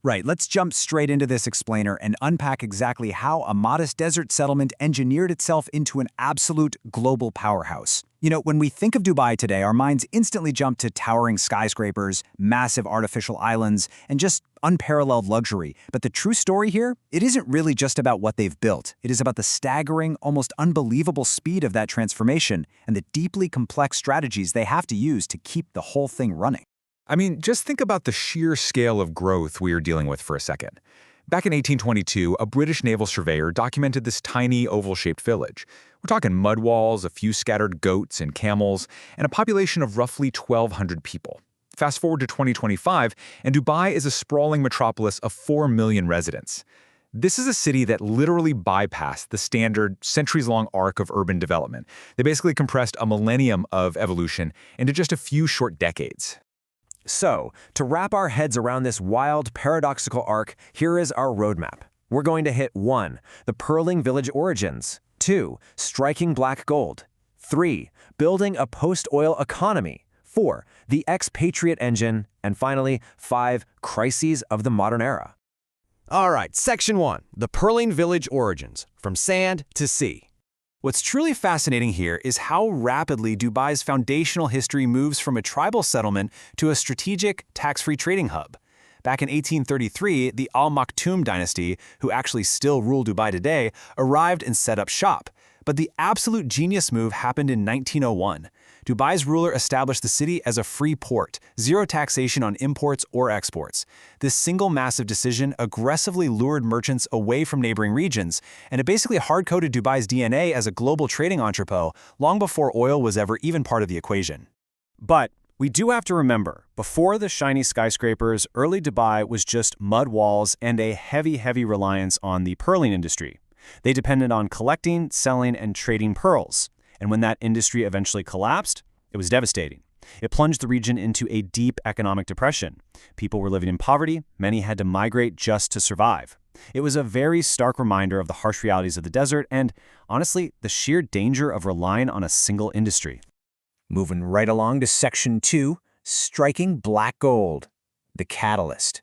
Right, let's jump straight into this explainer and unpack exactly how a modest desert settlement engineered itself into an absolute global powerhouse. When we think of Dubai today, our minds instantly jump to towering skyscrapers, massive artificial islands, and just unparalleled luxury. But the true story here, it isn't really just about what they've built. It is about the staggering, almost unbelievable speed of that transformation and the deeply complex strategies they have to use to keep the whole thing running. I mean, just think about the sheer scale of growth we are dealing with for a second. Back in 1822, a British naval surveyor documented this tiny oval-shaped village. We're talking mud walls, a few scattered goats and camels, and a population of roughly 1,200 people. Fast forward to 2025, and Dubai is a sprawling metropolis of 4 million residents. This is a city that literally bypassed the standard centuries-long arc of urban development. They basically compressed a millennium of evolution into just a few short decades. So, to wrap our heads around this wild, paradoxical arc, here is our roadmap. We're going to hit 1. The Pearling Village origins. 2. Striking black gold. 3. Building a post-oil economy. 4. The expatriate engine. And finally, 5. Crises of the modern era. All right, Section 1. The Pearling Village origins. From sand to sea. What's truly fascinating here is how rapidly Dubai's foundational history moves from a tribal settlement to a strategic, tax-free trading hub. Back in 1833, the Al Maktoum dynasty, who actually still rule Dubai today, arrived and set up shop. But the absolute genius move happened in 1901. Dubai's ruler established the city as a free port, zero taxation on imports or exports. This single massive decision aggressively lured merchants away from neighboring regions, and it basically hard-coded Dubai's DNA as a global trading entrepot long before oil was ever even part of the equation. But we do have to remember, before the shiny skyscrapers, early Dubai was just mud walls and a heavy reliance on the pearling industry. They depended on collecting, selling, and trading pearls. And when that industry eventually collapsed, it was devastating. It plunged the region into a deep economic depression. People were living in poverty, many had to migrate just to survive. It was a very stark reminder of the harsh realities of the desert and, honestly, the sheer danger of relying on a single industry. Moving right along to Section 2, Striking Black Gold, the catalyst.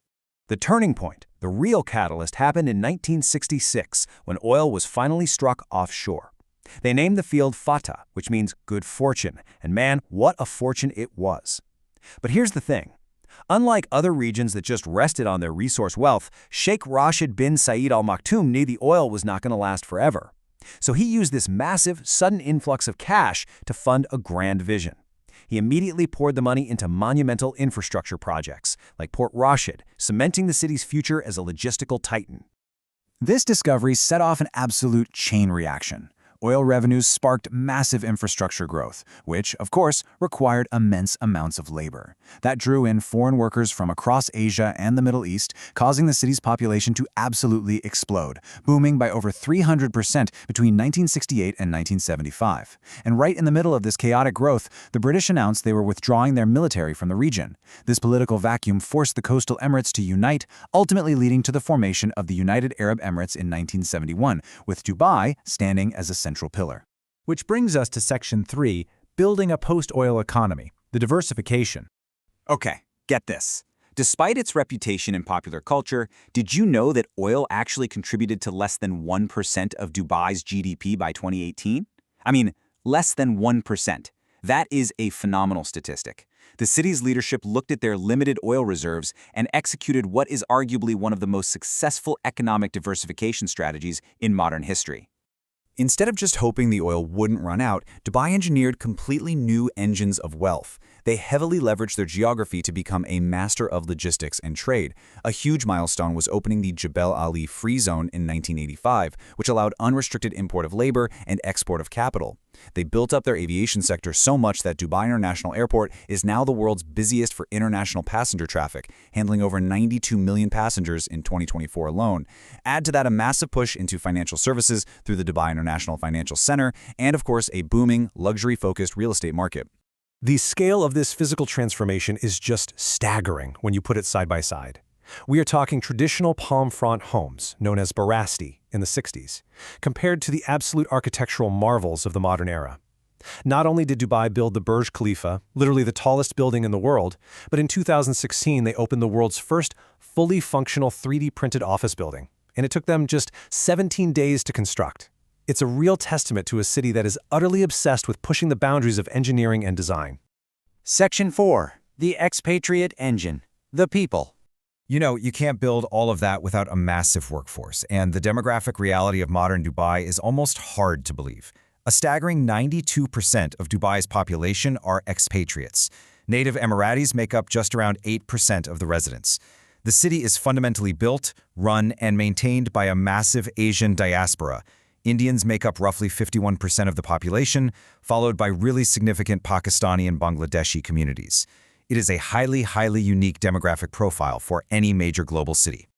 The turning point, the real catalyst, happened in 1966 when oil was finally struck offshore. They named the field Fatah, which means good fortune, and man, what a fortune it was. But here's the thing. Unlike other regions that just rested on their resource wealth, Sheikh Rashid bin Saeed Al Maktoum knew the oil was not going to last forever. So he used this massive, sudden influx of cash to fund a grand vision. He immediately poured the money into monumental infrastructure projects, like Port Rashid, cementing the city's future as a logistical titan. This discovery set off an absolute chain reaction. Oil revenues sparked massive infrastructure growth, which, of course, required immense amounts of labor. That drew in foreign workers from across Asia and the Middle East, causing the city's population to absolutely explode, booming by over 300% between 1968 and 1975. And right in the middle of this chaotic growth, the British announced they were withdrawing their military from the region. This political vacuum forced the coastal Emirates to unite, ultimately leading to the formation of the United Arab Emirates in 1971, with Dubai standing as a central pillar. Which brings us to Section 3, Building a Post-Oil Economy, the diversification. Okay, get this. Despite its reputation in popular culture, did you know that oil actually contributed to less than 1% of Dubai's GDP by 2018? I mean, less than 1%. That is a phenomenal statistic. The city's leadership looked at their limited oil reserves and executed what is arguably one of the most successful economic diversification strategies in modern history. Instead of just hoping the oil wouldn't run out, Dubai engineered completely new engines of wealth. They heavily leveraged their geography to become a master of logistics and trade. A huge milestone was opening the Jebel Ali Free Zone in 1985, which allowed unrestricted import of labor and export of capital. They built up their aviation sector so much that Dubai International Airport is now the world's busiest for international passenger traffic, handling over 92 million passengers in 2024 alone. Add to that a massive push into financial services through the Dubai International Financial Center, and of course a booming, luxury-focused real estate market. The scale of this physical transformation is just staggering when you put it side by side. We are talking traditional palm front homes, known as barasti, in the 60s, compared to the absolute architectural marvels of the modern era. Not only did Dubai build the Burj Khalifa, literally the tallest building in the world, but in 2016 they opened the world's first fully functional 3D printed office building, and it took them just 17 days to construct. It's a real testament to a city that is utterly obsessed with pushing the boundaries of engineering and design. Section 4. The Expatriate Engine. The People. You know, you can't build all of that without a massive workforce, and the demographic reality of modern Dubai is almost hard to believe. A staggering 92% of Dubai's population are expatriates. Native Emiratis make up just around 8% of the residents. The city is fundamentally built, run, and maintained by a massive Asian diaspora. Indians make up roughly 51% of the population, followed by really significant Pakistani and Bangladeshi communities. It is a highly unique demographic profile for any major global city.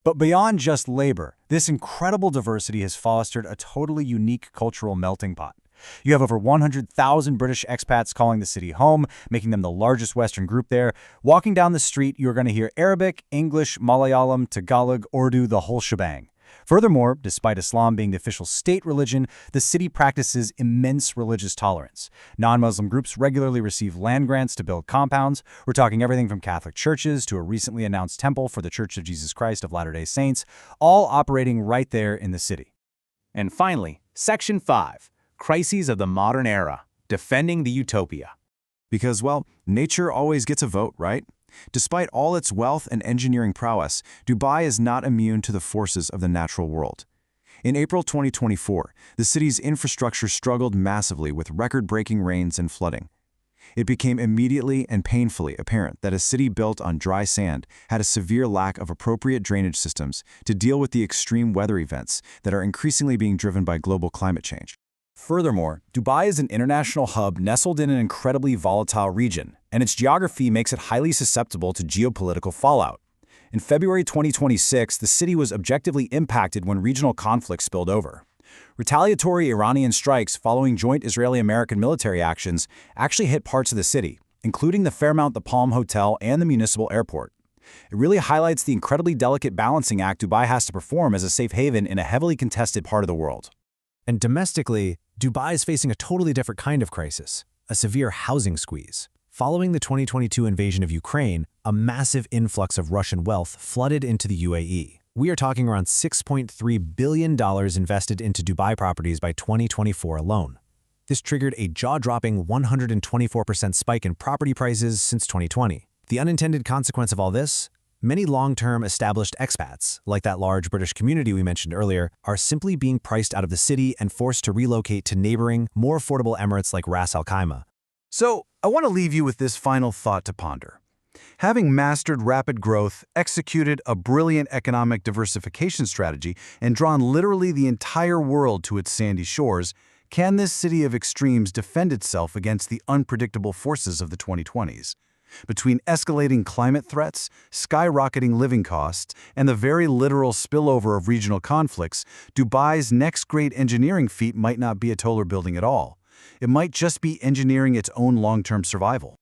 But beyond just labor, this incredible diversity has fostered a totally unique cultural melting pot. You have over 100,000 British expats calling the city home, making them the largest Western group there. Walking down the street, you're going to hear Arabic, English, Malayalam, Tagalog, Urdu, the whole shebang. Furthermore, despite Islam being the official state religion, the city practices immense religious tolerance. Non-Muslim groups regularly receive land grants to build compounds. We're talking everything from Catholic churches to a recently announced temple for the Church of Jesus Christ of Latter-day Saints, all operating right there in the city. And finally, Section 5. Crises of the Modern Era. Defending the Utopia. Because, well, nature always gets a vote, right? Despite all its wealth and engineering prowess, Dubai is not immune to the forces of the natural world. In April 2024, the city's infrastructure struggled massively with record-breaking rains and flooding. It became immediately and painfully apparent that a city built on dry sand had a severe lack of appropriate drainage systems to deal with the extreme weather events that are increasingly being driven by global climate change. Furthermore, Dubai is an international hub nestled in an incredibly volatile region, and its geography makes it highly susceptible to geopolitical fallout. In February 2026, the city was objectively impacted when regional conflicts spilled over. Retaliatory Iranian strikes following joint Israeli-American military actions actually hit parts of the city, including the Fairmount The Palm Hotel and the municipal airport. It really highlights the incredibly delicate balancing act Dubai has to perform as a safe haven in a heavily contested part of the world. And domestically, Dubai is facing a totally different kind of crisis, a severe housing squeeze. Following the 2022 invasion of Ukraine, a massive influx of Russian wealth flooded into the UAE. We are talking around $6.3 billion invested into Dubai properties by 2024 alone. This triggered a jaw-dropping 124% spike in property prices since 2020. The unintended consequence of all this? Many long-term established expats, like that large British community we mentioned earlier, are simply being priced out of the city and forced to relocate to neighboring, more affordable Emirates like Ras Al Khaimah. So, I want to leave you with this final thought to ponder. Having mastered rapid growth, executed a brilliant economic diversification strategy, and drawn literally the entire world to its sandy shores, can this city of extremes defend itself against the unpredictable forces of the 2020s? Between escalating climate threats, skyrocketing living costs, and the very literal spillover of regional conflicts, Dubai's next great engineering feat might not be a taller building at all. It might just be engineering its own long-term survival.